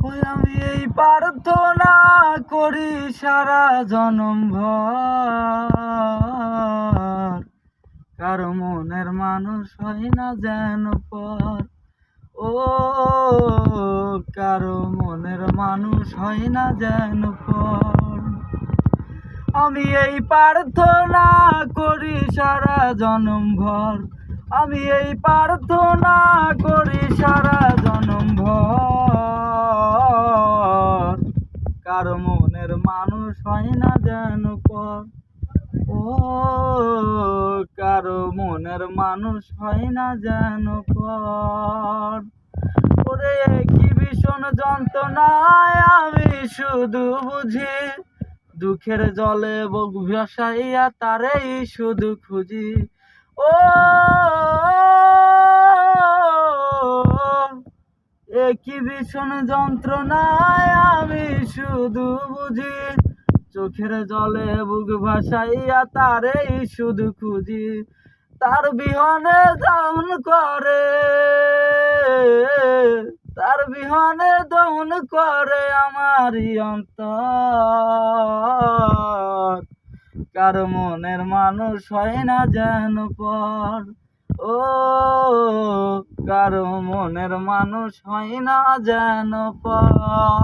ওই আমি এই প্রার্থনা করি সারা জনম ভর, কারো মনের মানুষ হয় না যেন পর। ও কারো মনের মানুষ হয় না যেন পর। আমি এই প্রার্থনা করি সারা জনম ভর, আমি এই প্রার্থনা করি সারা জনম ভর, কারো মনের মানুষ হয় না যেন পর। ও কারো মনের মানুষ হয় না যেন পর। ওরে কি ভীষণ যন্ত্রণায় আমি শুধু বুঝি, দুঃখের জলে বুক ভাসাইয়া তারেই শুধু খুঁজি। ও কি ভীষণ যন্ত্রণায় আমি শুধু বুঝি, চোখের জলে বুক ভাসাইয়া তারেই শুধু খুঁজি। তার বিহনে দহন করে, তার বিহনে দহন করে আমারই অন্তর, কারো মনের মানুষ হয় না যেন পর। ও কারো মনের মানুষ হয় না যেন পর।